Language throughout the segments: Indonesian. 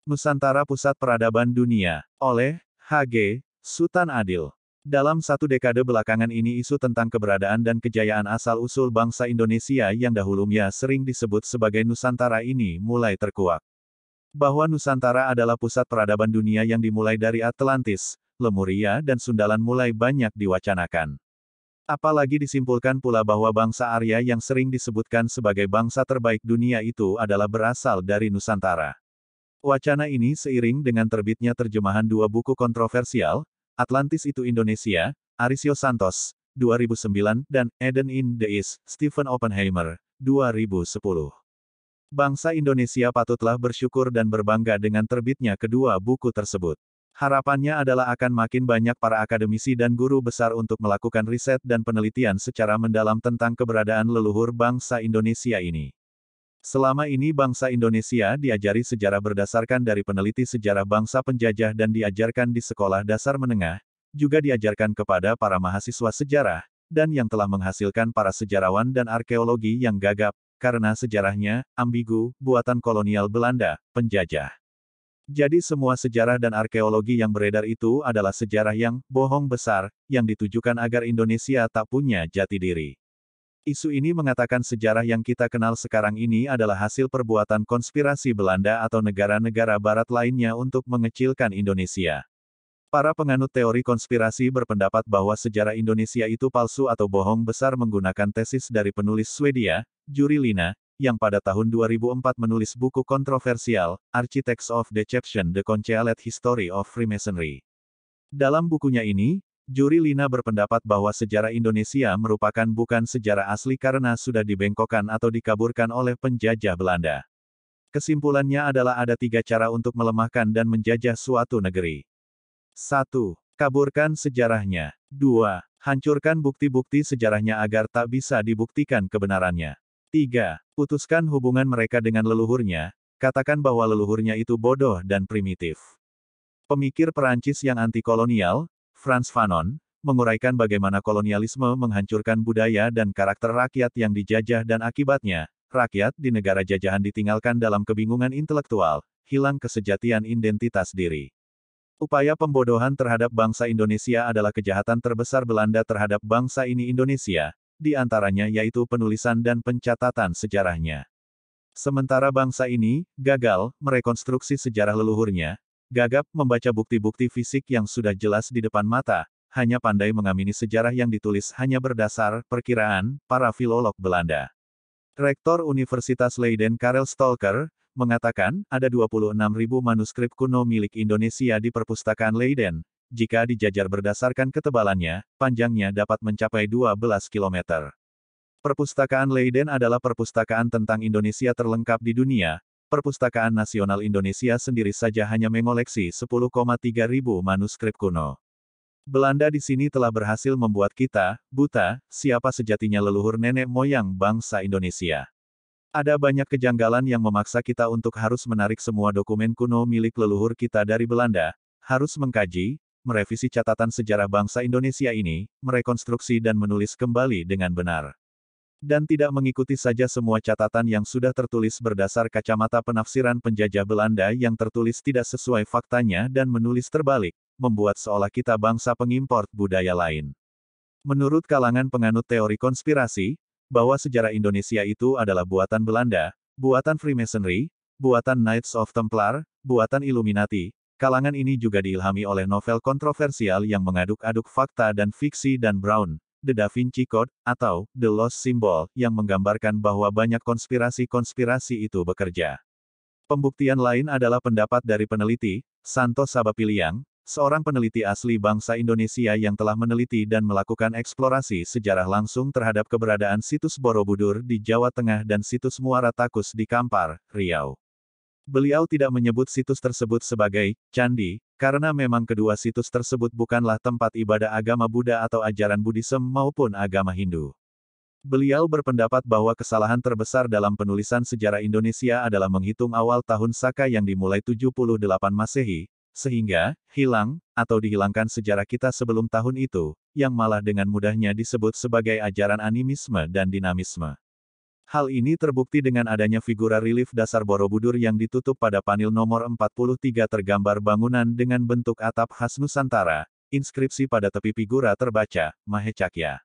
Nusantara Pusat Peradaban Dunia, oleh H.G. Sutan Adil. Dalam satu dekade belakangan ini isu tentang keberadaan dan kejayaan asal-usul bangsa Indonesia yang dahulunya sering disebut sebagai Nusantara ini mulai terkuak. Bahwa Nusantara adalah pusat peradaban dunia yang dimulai dari Atlantis, Lemuria dan Sundalan mulai banyak diwacanakan. Apalagi disimpulkan pula bahwa bangsa Arya yang sering disebutkan sebagai bangsa terbaik dunia itu adalah berasal dari Nusantara. Wacana ini seiring dengan terbitnya terjemahan dua buku kontroversial, Atlantis itu Indonesia, Arisio Santos, 2009, dan Eden in the East, Stephen Oppenheimer, 2010. Bangsa Indonesia patutlah bersyukur dan berbangga dengan terbitnya kedua buku tersebut. Harapannya adalah akan makin banyak para akademisi dan guru besar untuk melakukan riset dan penelitian secara mendalam tentang keberadaan leluhur bangsa Indonesia ini. Selama ini bangsa Indonesia diajari sejarah berdasarkan dari peneliti sejarah bangsa penjajah dan diajarkan di sekolah dasar menengah, juga diajarkan kepada para mahasiswa sejarah, dan yang telah menghasilkan para sejarawan dan arkeologi yang gagap, karena sejarahnya, ambigu, buatan kolonial Belanda, penjajah. Jadi semua sejarah dan arkeologi yang beredar itu adalah sejarah yang bohong besar, yang ditujukan agar Indonesia tak punya jati diri. Isu ini mengatakan sejarah yang kita kenal sekarang ini adalah hasil perbuatan konspirasi Belanda atau negara-negara barat lainnya untuk mengecilkan Indonesia. Para penganut teori konspirasi berpendapat bahwa sejarah Indonesia itu palsu atau bohong besar menggunakan tesis dari penulis Swedia, Juri Lina, yang pada tahun 2004 menulis buku kontroversial, Architects of Deception: The Concealed History of Freemasonry. Dalam bukunya ini, Juri Lina berpendapat bahwa sejarah Indonesia merupakan bukan sejarah asli karena sudah dibengkokkan atau dikaburkan oleh penjajah Belanda. Kesimpulannya adalah ada tiga cara untuk melemahkan dan menjajah suatu negeri. 1. Kaburkan sejarahnya. 2. Hancurkan bukti-bukti sejarahnya agar tak bisa dibuktikan kebenarannya. 3. Putuskan hubungan mereka dengan leluhurnya, katakan bahwa leluhurnya itu bodoh dan primitif. Pemikir Perancis yang anti-kolonial, Frantz Fanon, menguraikan bagaimana kolonialisme menghancurkan budaya dan karakter rakyat yang dijajah dan akibatnya, rakyat di negara jajahan ditinggalkan dalam kebingungan intelektual, hilang kesejatian identitas diri. Upaya pembodohan terhadap bangsa Indonesia adalah kejahatan terbesar Belanda terhadap bangsa ini Indonesia, di antaranya yaitu penulisan dan pencatatan sejarahnya. Sementara bangsa ini gagal merekonstruksi sejarah leluhurnya, gagap membaca bukti-bukti fisik yang sudah jelas di depan mata, hanya pandai mengamini sejarah yang ditulis hanya berdasar perkiraan para filolog Belanda. Rektor Universitas Leiden Karel Stolker, mengatakan, ada 26.000 manuskrip kuno milik Indonesia di perpustakaan Leiden. Jika dijajar berdasarkan ketebalannya, panjangnya dapat mencapai 12 km. Perpustakaan Leiden adalah perpustakaan tentang Indonesia terlengkap di dunia. Perpustakaan Nasional Indonesia sendiri saja hanya mengoleksi 10,3 ribu manuskrip kuno. Belanda di sini telah berhasil membuat kita buta siapa sejatinya leluhur nenek moyang bangsa Indonesia. Ada banyak kejanggalan yang memaksa kita untuk harus menarik semua dokumen kuno milik leluhur kita dari Belanda, harus mengkaji, merevisi catatan sejarah bangsa Indonesia ini, merekonstruksi dan menulis kembali dengan benar. Dan tidak mengikuti saja semua catatan yang sudah tertulis berdasar kacamata penafsiran penjajah Belanda yang tertulis tidak sesuai faktanya dan menulis terbalik, membuat seolah kita bangsa pengimport budaya lain. Menurut kalangan penganut teori konspirasi, bahwa sejarah Indonesia itu adalah buatan Belanda, buatan Freemasonry, buatan Knights of Templar, buatan Illuminati, kalangan ini juga diilhami oleh novel kontroversial yang mengaduk-aduk fakta dan fiksi dan Brown, The Da Vinci Code, atau The Lost Symbol, yang menggambarkan bahwa banyak konspirasi-konspirasi itu bekerja. Pembuktian lain adalah pendapat dari peneliti, Santo Sabapiliang, seorang peneliti asli bangsa Indonesia yang telah meneliti dan melakukan eksplorasi sejarah langsung terhadap keberadaan situs Borobudur di Jawa Tengah dan situs Muara Takus di Kampar, Riau. Beliau tidak menyebut situs tersebut sebagai candi, karena memang kedua situs tersebut bukanlah tempat ibadah agama Buddha atau ajaran Buddhisme maupun agama Hindu. Beliau berpendapat bahwa kesalahan terbesar dalam penulisan sejarah Indonesia adalah menghitung awal tahun Saka yang dimulai 78 Masehi, sehingga hilang atau dihilangkan sejarah kita sebelum tahun itu, yang malah dengan mudahnya disebut sebagai ajaran animisme dan dinamisme. Hal ini terbukti dengan adanya figura relief dasar Borobudur yang ditutup pada panel nomor 43 tergambar bangunan dengan bentuk atap khas Nusantara. Inskripsi pada tepi figura terbaca, Mahecakya.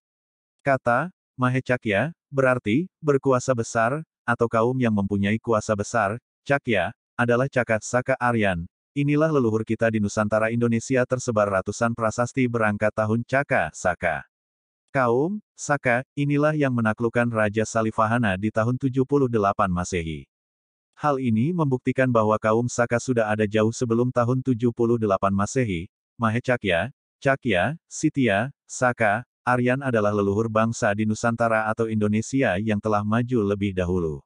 Kata, Mahecakya, berarti, berkuasa besar, atau kaum yang mempunyai kuasa besar. Cakya, adalah Caka Saka Aryan. Inilah leluhur kita di Nusantara Indonesia tersebar ratusan prasasti berangkat tahun Caka Saka. Kaum Saka, inilah yang menaklukkan Raja Salifahana di tahun 78 Masehi. Hal ini membuktikan bahwa kaum Saka sudah ada jauh sebelum tahun 78 Masehi. Mahecakya, Cakya, Sitya, Saka, Aryan adalah leluhur bangsa di Nusantara atau Indonesia yang telah maju lebih dahulu.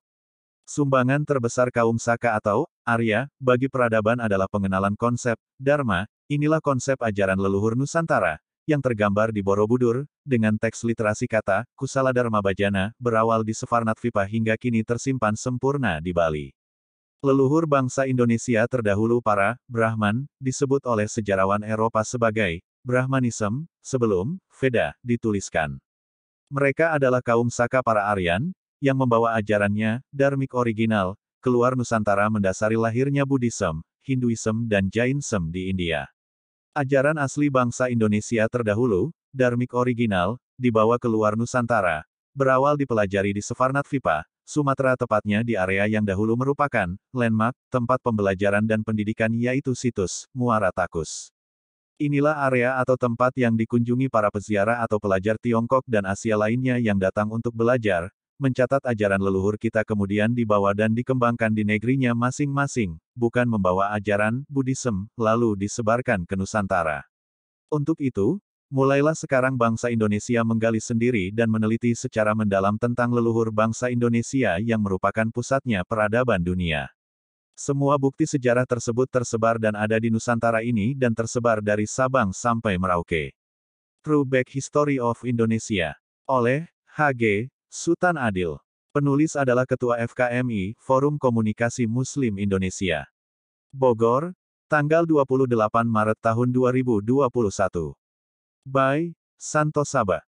Sumbangan terbesar kaum Saka atau Arya bagi peradaban adalah pengenalan konsep Dharma. Inilah konsep ajaran leluhur Nusantara yang tergambar di Borobudur dengan teks literasi kata Kusala Dharma Bajana berawal di Sefarnatvipa hingga kini tersimpan sempurna di Bali. Leluhur bangsa Indonesia terdahulu para Brahman disebut oleh sejarawan Eropa sebagai Brahmanism sebelum Veda dituliskan. Mereka adalah kaum Saka para Aryan yang membawa ajarannya, dharmik original, keluar Nusantara mendasari lahirnya Buddhism, Hinduism dan Jainism di India. Ajaran asli bangsa Indonesia terdahulu, dharmik original, dibawa keluar Nusantara, berawal dipelajari di Sefarnatvipa, Sumatera tepatnya di area yang dahulu merupakan landmark, tempat pembelajaran dan pendidikan yaitu situs Muara Takus. Inilah area atau tempat yang dikunjungi para peziarah atau pelajar Tiongkok dan Asia lainnya yang datang untuk belajar, mencatat ajaran leluhur kita kemudian dibawa dan dikembangkan di negerinya masing-masing, bukan membawa ajaran Buddhism, lalu disebarkan ke Nusantara. Untuk itu, mulailah sekarang bangsa Indonesia menggali sendiri dan meneliti secara mendalam tentang leluhur bangsa Indonesia yang merupakan pusatnya peradaban dunia. Semua bukti sejarah tersebut tersebar dan ada di Nusantara ini dan tersebar dari Sabang sampai Merauke. True Back History of Indonesia. Oleh H.G. Sutan Adil. Penulis adalah Ketua FKMI, Forum Komunikasi Muslim Indonesia. Bogor, tanggal 28 Maret tahun 2021. By Santo Saba.